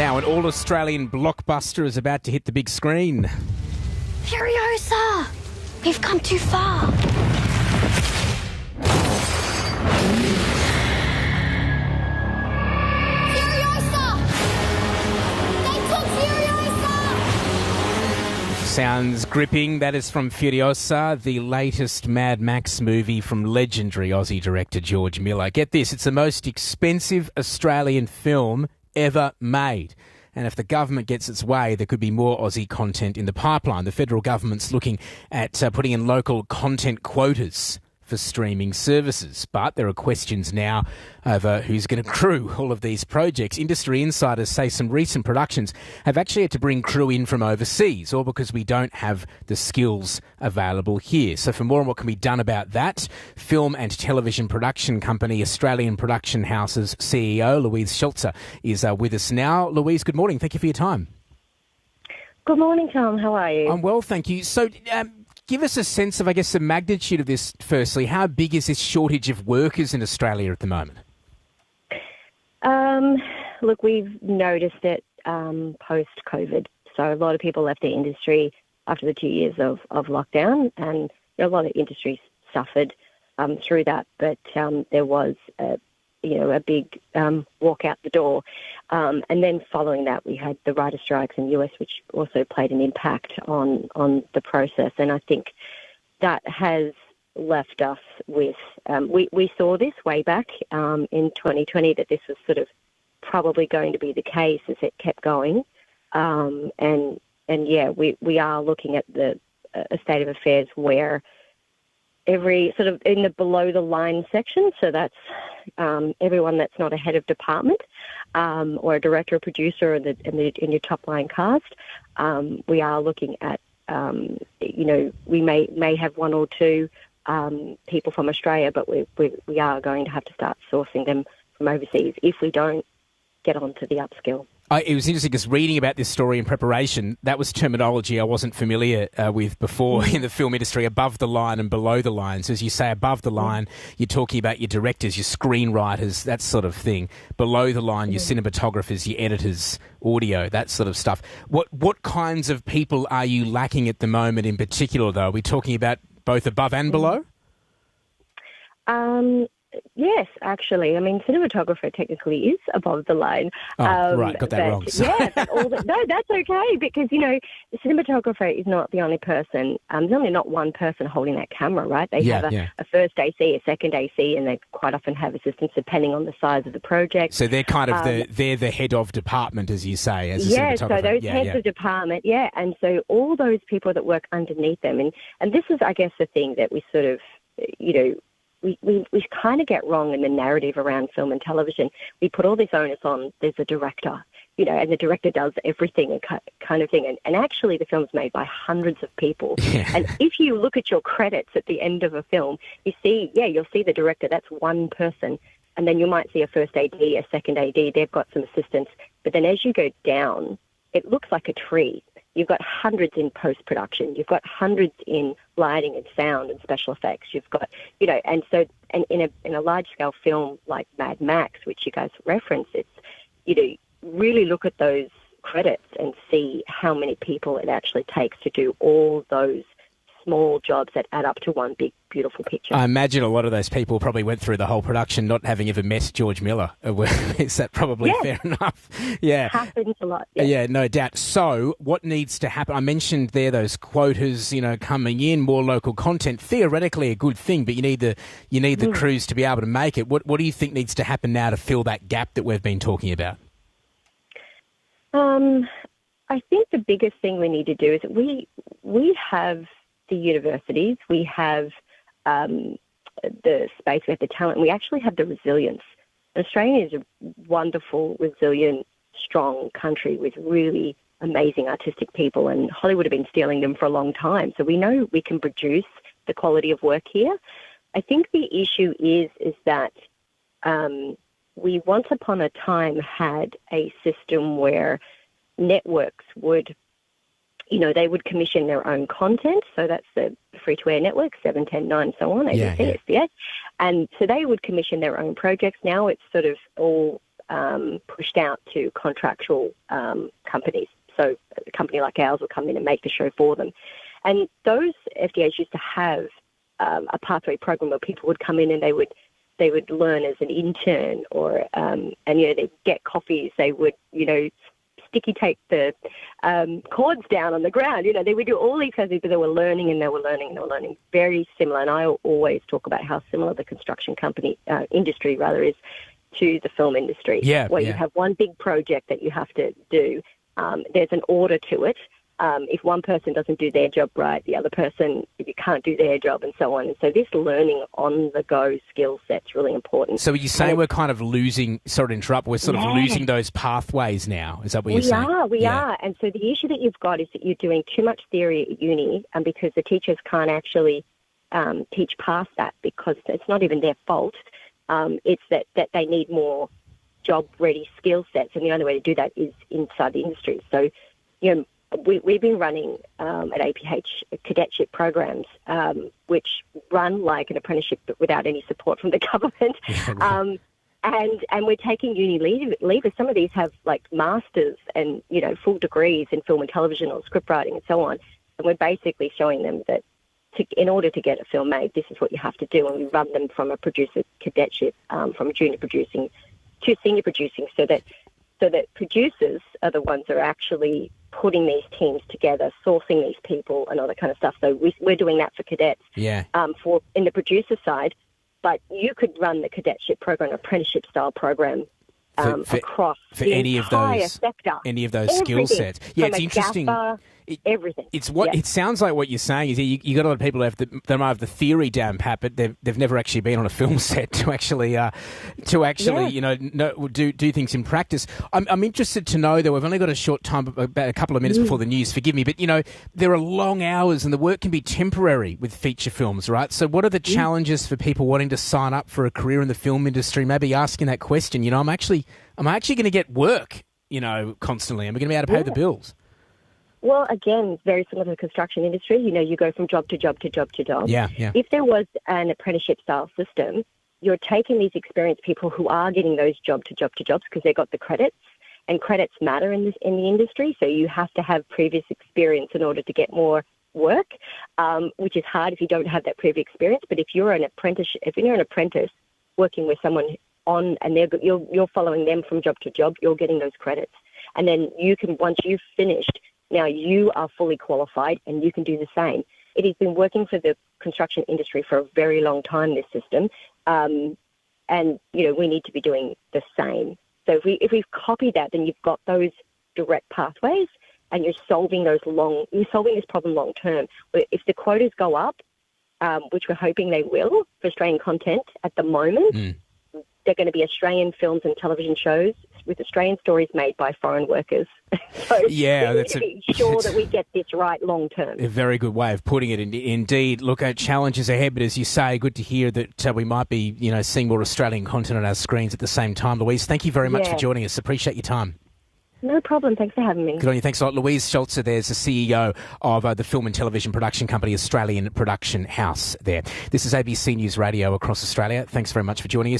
Now, an all-Australian blockbuster is about to hit the big screen. Furiosa! We've come too far. Furiosa! They took Furiosa! Sounds gripping. That is from Furiosa, the latest Mad Max movie from legendary Aussie director George Miller. Get this, it's the most expensive Australian film ever made. And if the government gets its way, there could be more Aussie content in the pipeline. The federal government's looking at putting in local content quotas for streaming services. But there are questions now over who's going to crew all of these projects. Industry insiders say some recent productions have actually had to bring crew in from overseas, all because we don't have the skills available here. So for more on what can be done about that, film and television production company Australian Production House's CEO Louise Schultze is with us now. Louise, good morning. Thank you for your time. Good morning, Tom. How are you? I'm well, thank you. So give us a sense of, I guess, the magnitude of this, firstly. How big is this shortage of workers in Australia at the moment? Look, we've noticed it post-COVID. So a lot of people left the industry after the 2 years of lockdown, and a lot of industries suffered through that. But there was a big walk out the door. And then following that, we had the writer strikes in the US, which also played an impact on the process. And I think that has left us with, we saw this way back in 2020, that this was sort of probably going to be the case as it kept going. And yeah, we are looking at a state of affairs where every sort of in the below the line section, so that's everyone that's not a head of department or a director or producer in your top line cast, we are looking at we may have one or two people from Australia, but we are going to have to start sourcing them from overseas if we don't get onto the upskill. It was interesting because reading about this story in preparation, that was terminology I wasn't familiar with before in the film industry, above the line and below the line. So as you say, above the line, you're talking about your directors, your screenwriters, that sort of thing. Below the line, your cinematographers, your editors, audio, that sort of stuff. What kinds of people are you lacking at the moment in particular, though? Are we talking about both above and below? Yes, actually. I mean, cinematographer technically is above the line. Right, got that wrong. Yeah, but no, that's okay, because, the cinematographer is not the only person. There's only not one person holding that camera, right? They have a first AC, a second AC, and they quite often have assistants depending on the size of the project. So they're kind of they're the head of department, as you say, as a cinematographer. So those heads of department, and so all those people that work underneath them. And this is, I guess, the thing that we sort of, we kind of get wrong in the narrative around film and television. We put all this onus on, there's a director, and the director does everything and kind of thing. And actually the film's made by hundreds of people. Yeah. And if you look at your credits at the end of a film, you'll see the director, that's one person. And then you might see a first AD, a second AD, they've got some assistants. But then as you go down, it looks like a tree. You've got hundreds in post-production. You've got hundreds in lighting and sound and special effects. You've got, and in a large-scale film like Mad Max, which you guys reference, it's, really look at those credits and see how many people it actually takes to do all those small jobs that add up to one big, beautiful picture. I imagine a lot of those people probably went through the whole production not having ever met George Miller. Is that probably fair enough? Yeah. Happens a lot. Yeah, no doubt. So what needs to happen? I mentioned there those quotas, coming in, more local content, theoretically a good thing, but you need the crews to be able to make it. What do you think needs to happen now to fill that gap that we've been talking about? I think the biggest thing we need to do is we have the universities, we have the space, we have the talent, we actually have the resilience. Australia is a wonderful, resilient, strong country with really amazing artistic people, and Hollywood have been stealing them for a long time. So we know we can produce the quality of work here. I think the issue is that we once upon a time had a system where networks would, they would commission their own content. So that's the free-to-air network, 7, 10, 9, so on, ABC, SBS. And so they would commission their own projects. Now it's sort of all pushed out to contractual companies. So a company like ours will come in and make the show for them. And those FDAs used to have a pathway program where people would come in and they would learn as an intern, or and they'd get coffees. They would sticky tape the cords down on the ground. They would do all these kinds of things, but they were learning and they were learning. Very similar. And I always talk about how similar the construction industry is to the film industry. Yeah, where you have one big project that you have to do. There's an order to it. If one person doesn't do their job right, the other person, you can't do their job, and so on. And so this learning on-the-go skill set's really important. So you say we're kind of losing, sorry to interrupt, we're sort of losing those pathways now. Is that what you're saying? We are. And so the issue that you've got is that you're doing too much theory at uni, and because the teachers can't actually teach past that, because it's not even their fault. It's that they need more job-ready skill sets, and the only way to do that is inside the industry. So, we've been running at APH cadetship programs, which run like an apprenticeship but without any support from the government. And we're taking uni leavers. Some of these have like masters and, full degrees in film and television or script writing and so on. And we're basically showing them that in order to get a film made, this is what you have to do. And we run them from a producer cadetship, from junior producing to senior producing, so that producers are the ones that are actually putting these teams together, sourcing these people and all that kind of stuff. So we're doing that for cadets for in the producer side. But you could run the cadetship program, apprenticeship style program across the entire sector. Any of those skill sets. Yeah, it's interesting. Everything. It sounds like what you're saying is you got a lot of people who might have the theory down pat, but they've never actually been on a film set to actually do things in practice. I'm interested to know, though, we've only got a short time, about a couple of minutes before the news. Forgive me, but there are long hours and the work can be temporary with feature films, right? So what are the challenges for people wanting to sign up for a career in the film industry? Maybe asking that question. Am I actually going to get work? Constantly. Am I going to be able to pay the bills? Well, again, very similar to the construction industry. You go from job to job to job to job. Yeah. If there was an apprenticeship-style system, you're taking these experienced people who are getting those job to jobs because they've got the credits, and credits matter in the industry. So you have to have previous experience in order to get more work, which is hard if you don't have that previous experience. But if you're an apprentice working with someone and you're following them from job to job, you're getting those credits, and then you can, once you've finished. Now you are fully qualified and you can do the same. It has been working for the construction industry for a very long time, this system, and we need to be doing the same. So if we've copied that, then you've got those direct pathways, and you're solving this problem long term. If the quotas go up, which we're hoping they will for Australian content at the moment, they're going to be Australian films and television shows with Australian stories made by foreign workers. So we need to be sure that we get this right long term. A very good way of putting it. Indeed, look at challenges ahead, but as you say, good to hear that we might be, seeing more Australian content on our screens at the same time. Louise, thank you very much for joining us. Appreciate your time. No problem. Thanks for having me. Good on you. Thanks a lot. Louise Schultze, there's the CEO of the film and television production company Australian Production House there. This is ABC News Radio across Australia. Thanks very much for joining us.